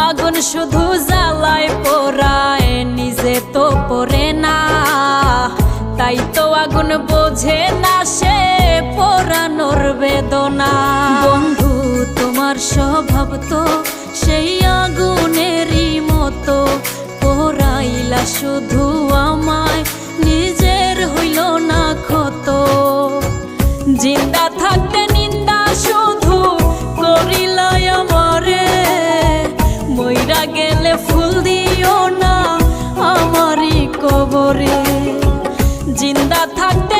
আগুন শুধু জ্বালায় পোড়ায়, নিজে তো পড়ে না, তাই তো আগুন বোঝে না সে পোড়ানোর বেদনা। বন্ধু তোমার স্বভাব তো সেই আগুনেরই মতো, পোড়াইলা শুধু আমায়, নিজের হইল না ক্ষত। জিন্দা থাকতে নিন্দা শুধু করিলাই আমারে, মইরা গেলে ফুল দিও না আমারই কবরে। জিন্দা থাকতে